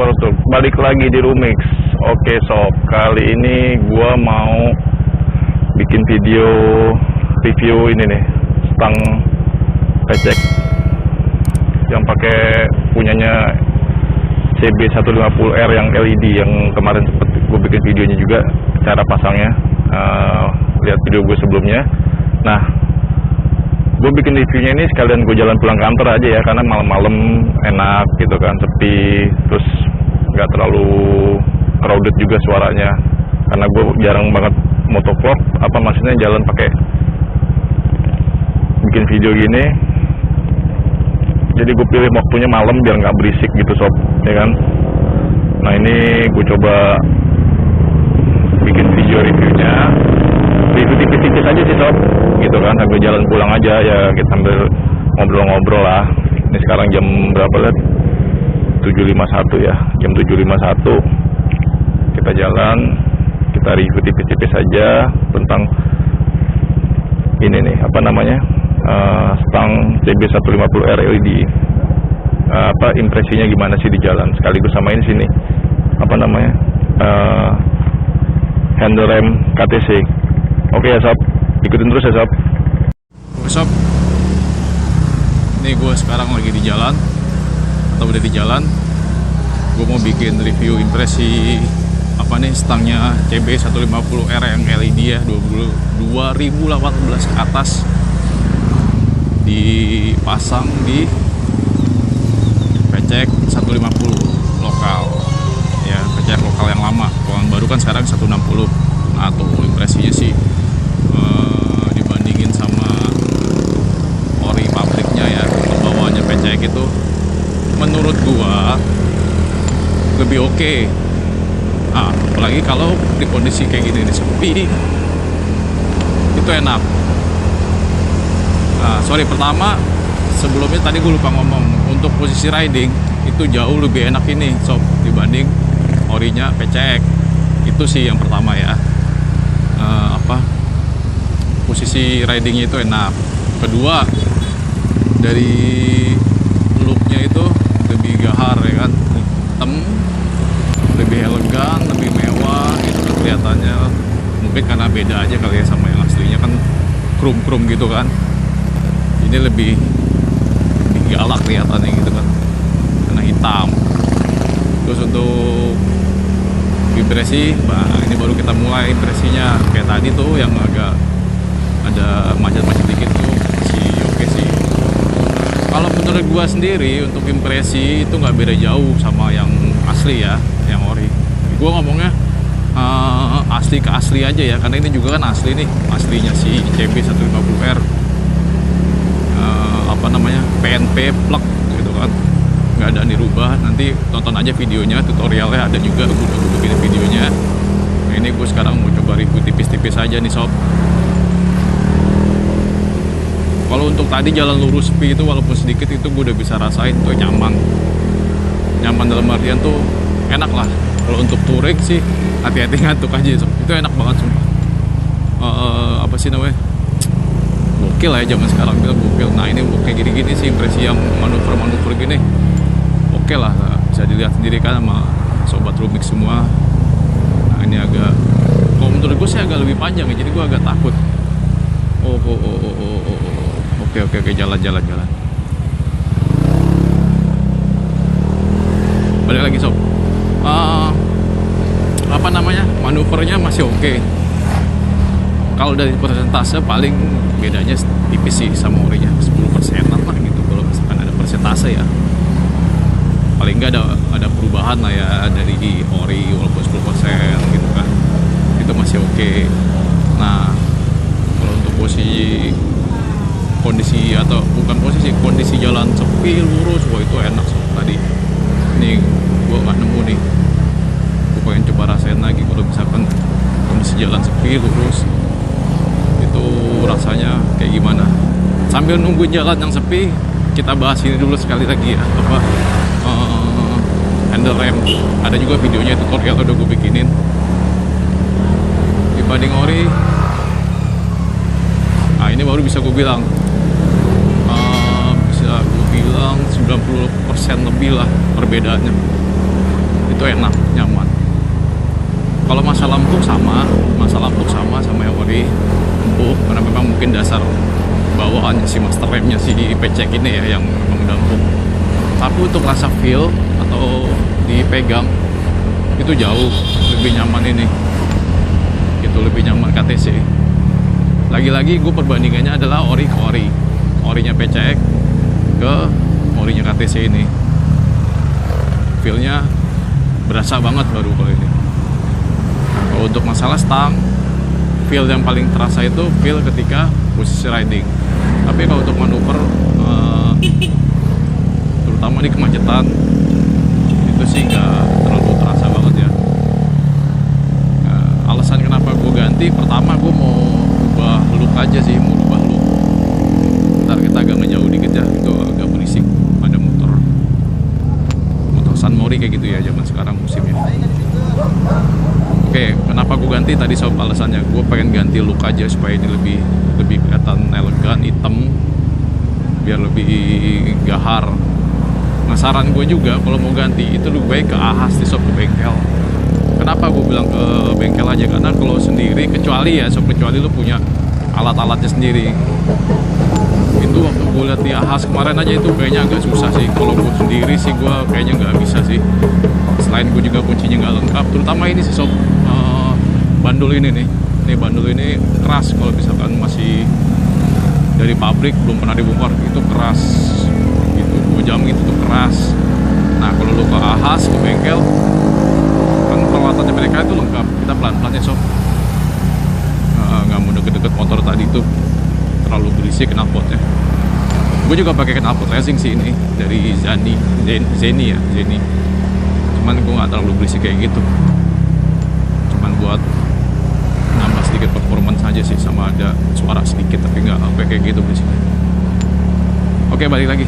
Wabarakatuh. Balik lagi di Rumix. Oke sob, kali ini gua mau bikin video review ini nih, stang pecek yang pakai punyanya CB150R yang LED yang kemarin sempet gue bikin videonya juga, cara pasangnya. Lihat video gue sebelumnya. Nah, gue bikin reviewnya ini sekalian gue jalan pulang kantor aja ya, karena malam-malam enak gitu kan, sepi, terus nggak terlalu crowded juga suaranya, karena gue jarang banget motovlog, maksudnya jalan pakai bikin video gini. Jadi gue pilih waktunya malam biar nggak berisik gitu sob, ya kan. Nah ini gue coba bikin video reviewnya, review tipis-tipis aja sih sob, gitu kan, sambil jalan pulang aja ya, kita sambil ngobrol-ngobrol lah. Ini sekarang jam berapa lihat? 7.51 ya, jam 7.51. Kita jalan, kita review tipis-tipis aja tentang ini nih, stang CB150R LED. Impresinya gimana sih di jalan, sekaligus sama ini sini, handle rem KTC. Oke ya sob, ikutin terus ya sob. Oke sob, ini gue sekarang lagi di jalan, atau udah di jalan. Gue mau bikin review impresi stangnya CB150R yang LED ya, 2018 ke atas, dipasang di pecek 150 lokal ya, pecek lokal yang lama. Kalau yang baru kan sekarang 160. Nah tuh impresinya sih, dibandingin sama ori pabriknya ya, bawahnya pecek itu menurut gua lebih oke. Apalagi kalau di kondisi kayak gini, di sepi, itu enak. Pertama, sebelumnya tadi gue lupa ngomong, untuk posisi riding itu jauh lebih enak ini sob dibanding orinya pecek. Itu sih yang pertama ya, posisi ridingnya itu enak. Kedua, dari looknya itu lebih gahar ya kan, hitam, lebih elegan, lebih mewah gitu kan kelihatannya. Mungkin karena beda aja kali ya sama yang aslinya kan krum-krum gitu kan. Ini lebih galak kelihatannya gitu kan, karena hitam. Terus untuk impresi, ini baru kita mulai impresinya. Kayak tadi tuh yang agak ada macet-macet dikit tuh masih oke sih. Kalau menurut gua sendiri untuk impresi itu nggak beda jauh sama yang asli ya, yang ori. Gua ngomongnya asli ke asli aja ya, karena ini juga kan asli nih, aslinya si CB150R. PNP plug gitu kan, nggak ada yang dirubah. Nanti tonton aja videonya, tutorialnya ada juga, gue udah bikin videonya. Nah ini gue sekarang mau coba review tipis-tipis aja nih sob. Kalau untuk tadi jalan lurus sepi itu walaupun sedikit, itu gue udah bisa rasain tuh nyaman dalam artian tuh enak lah. Kalau untuk touring sih hati-hati ngantuk aja sob, itu enak banget sumpah. Gokil ya zaman sekarang, kita gokil. Nah ini kayak gini-gini sih impresi yang manuver gini, oke lah, bisa dilihat sendiri kan sama sobat Rumix semua. Nah ini agak, kalau menurut gue sih agak lebih panjang ya, jadi gue agak takut. Oke, jalan. Balik lagi sob, manuvernya masih oke. Kalau dari persentase paling bedanya tipis sih sama orinya, 10%an lah gitu kalau misalkan ada persentase ya. Paling nggak ada perubahan lah ya dari ori walaupun 10% gitu kan, itu masih oke. Nah kalau untuk kondisi jalan sepi lurus, wah itu enak sob. Tadi nih gue nggak nemu nih, gue pengen coba rasain lagi kalau misalkan kondisi jalan sepi lurus itu rasanya kayak gimana. Sambil nungguin jalan yang sepi, kita bahas ini dulu sekali lagi ya, handle rem. Ada juga videonya, tutorial udah gue bikinin. Dibanding ori, nah ini baru bisa gue bilang 90% lebih lah perbedaannya. itu enak, nyaman. Kalau masa empuk sama yang ori empuk, karena memang mungkin dasar bawaannya si master remnya si pecek ini ya yang memang udah empuk. Tapi untuk rasa feel atau dipegang itu jauh lebih nyaman ini, itu lebih nyaman KTC. Lagi-lagi gue perbandingannya adalah ori ke orinya pecek ke orinya KTC ini, feelnya berasa banget baru kalau ini. Kalau untuk masalah stang, feel yang paling terasa itu feel ketika posisi riding. Tapi kalau untuk manuver, terutama di kemacetan, itu sih nggak terlalu terasa banget ya. Alasan kenapa gue ganti, pertama gue mau ubah look aja sih, mau ubah look. Ntar kita agak ngejauh dikit ya, itu agak berisik. Ada motor San Mori kayak gitu ya zaman sekarang musimnya. Oke, kenapa gue ganti tadi sob, alasannya gue pengen ganti look aja supaya ini lebih kelihatan elegan, hitam, biar lebih gahar. Nah saran gue juga kalau mau ganti itu lebih baik ke ahas di sob, ke bengkel. Kenapa gue bilang ke bengkel aja, karena kalau sendiri kecuali lu punya alat-alatnya sendiri. Itu waktu gue lihat di ahas kemarin aja itu kayaknya agak susah sih. Kalau gue sendiri sih gue kayaknya nggak bisa sih. Selain gue juga kuncinya nggak lengkap, terutama ini sih sob, bandul ini nih. Ini bandul ini keras, kalau misalkan masih dari pabrik belum pernah dibongkar itu keras gitu, 2 jam gitu tuh keras. Nah kalau lu ke ahas, ke bengkel, kan peralatannya mereka itu lengkap. Kita pelan-pelan ya sob, nggak mau deket-deket motor tadi tuh terlalu berisik knalpotnya. Gue juga pakai knalpot racing sih ini dari Zeni. Cuman gue nggak terlalu berisik kayak gitu. Cuman buat nambah sedikit performance aja sih, sama ada suara sedikit tapi nggak sampai kayak gitu berisiknya. Oke, balik lagi.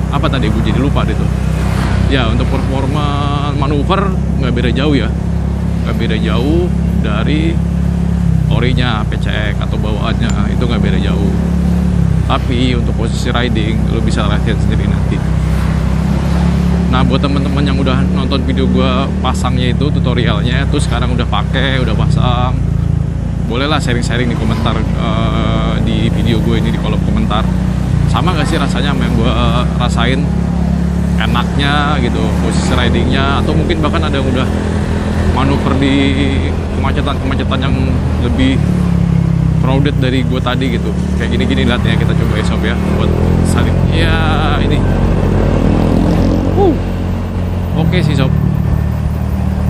Apa tadi gue jadi lupa deh tuh. Ya untuk performa manuver nggak beda jauh ya, nggak beda jauh dari orinya PCX atau bawaannya, itu nggak beda jauh. Tapi untuk posisi riding lu bisa latihan sendiri nanti. Nah buat teman-teman yang udah nonton video gue pasangnya itu, tutorialnya tuh sekarang udah pakai, udah pasang, bolehlah sharing-sharing di komentar, di video gue ini di kolom komentar. Sama gak sih rasanya sama yang gue rasain, enaknya gitu posisi ridingnya, atau mungkin bahkan ada yang udah manuver di kemacetan yang lebih crowded dari gue tadi gitu. Kayak gini-gini lihatnya, kita coba ya sob ya, buat salin. Ya ini oke sih sob,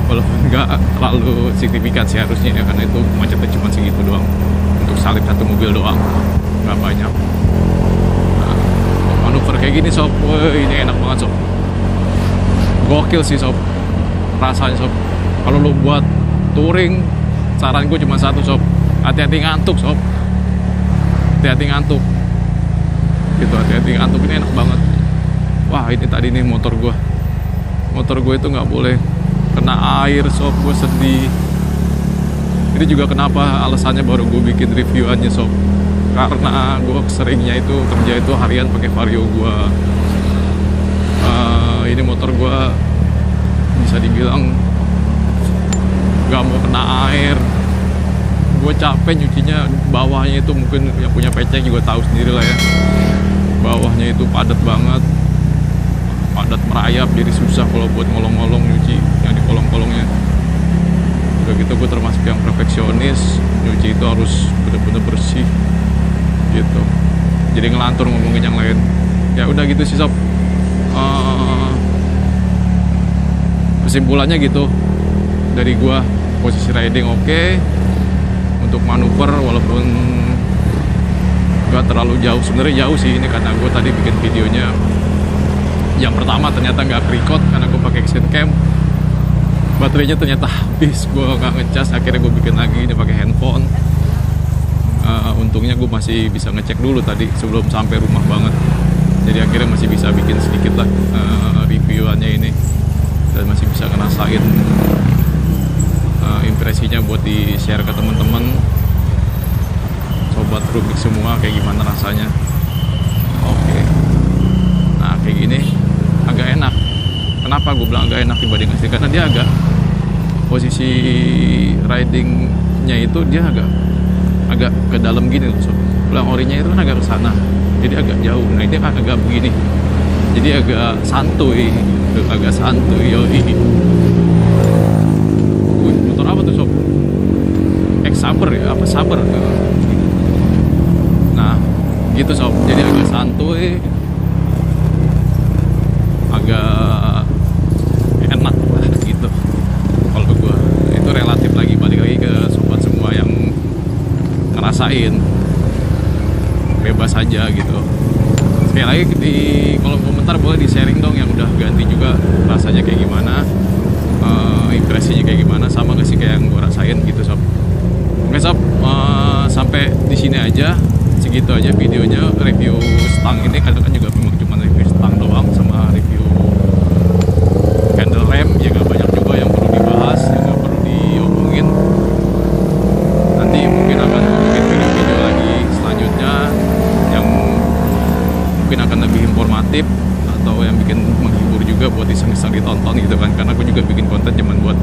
walaupun nggak terlalu signifikan sih harusnya ya, karena itu macetnya cuma segitu doang untuk salib satu mobil doang, nggak banyak. Nah, manuver kayak gini sob, wah ini enak banget sob, gokil sih sob rasanya sob. Kalau lu buat touring, saran gue cuma satu sob, hati-hati ngantuk sob, hati-hati ngantuk gitu, hati-hati ngantuk. Ini enak banget. Wah ini tadi nih motor gue itu nggak boleh kena air sob, gue sedih. Ini juga kenapa alasannya baru gue bikin reviewannya sob, karena gue seringnya itu kerja itu harian pakai Vario gue. Ini motor gue bisa dibilang nggak mau kena air. Gue capek nyucinya, bawahnya itu mungkin yang punya pecek juga tahu sendiri lah ya, bawahnya itu padat banget, padat merayap, jadi susah kalau buat ngolong-ngolong nyuci yang di kolong-kolongnya. Udah gitu gue termasuk yang perfeksionis, nyuci itu harus bener-bener bersih gitu, jadi ngelantur ngomongin yang lain. Ya udah gitu sih sob, kesimpulannya gitu dari gue. Posisi riding oke. Untuk manuver walaupun gak terlalu jauh, sebenarnya jauh sih ini karena gue tadi bikin videonya yang pertama ternyata nggak record karena gue pakai action cam, baterainya ternyata habis, gue nggak ngecas, akhirnya gue bikin lagi ini pakai handphone. Untungnya gue masih bisa ngecek dulu tadi sebelum sampai rumah banget, jadi akhirnya masih bisa bikin sedikit lah reviewannya ini, dan masih bisa ngerasain impresinya buat di share ke teman-teman sobat Rubik semua kayak gimana rasanya. Oke, nah kayak gini agak enak. Kenapa gue bilang agak enak dibanding asli? Karena dia agak posisi ridingnya itu dia agak ke dalam gini loh sob. Pulang orinya itu kan agak ke sana, jadi agak jauh. Nah ini kan agak begini, jadi agak santuy, yoi. Wih, motor apa tuh sob? Saber ya, apa Saber? Nah gitu sob, jadi agak santuy, agak enak lah gitu. Kalau gue itu relatif lagi, balik lagi ke sobat semua yang ngerasain bebas aja gitu. Sekali lagi di kolom komentar boleh di sharing dong yang udah ganti juga rasanya kayak gimana, impresinya kayak gimana, sama gak sih kayak yang gue rasain gitu sob. Oke sob, sampai di sini aja, segitu aja videonya. Review stang ini kadang kan juga memang cuma review stang doang sama review handle rem, ya gak banyak juga yang perlu dibahas, yang gak perlu diomongin. Nanti mungkin akan bikin video-video lagi selanjutnya yang mungkin akan lebih informatif atau yang bikin menghibur juga buat iseng-iseng ditonton gitu kan. Karena aku juga bikin konten cuman buat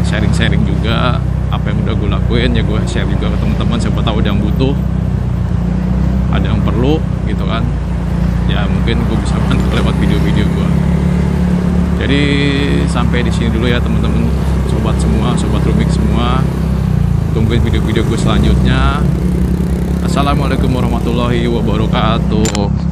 sharing-sharing juga apa yang udah gue lakuin, ya gue share juga ke teman-teman, siapa tahu ada yang butuh, ada yang perlu gitu kan. Ya mungkin gue bisa bantu lewat video-video gue. Jadi sampai di sini dulu ya teman-teman, sobat semua, sobat Rubik semua. Tungguin video-video gue selanjutnya. Assalamualaikum warahmatullahi wabarakatuh.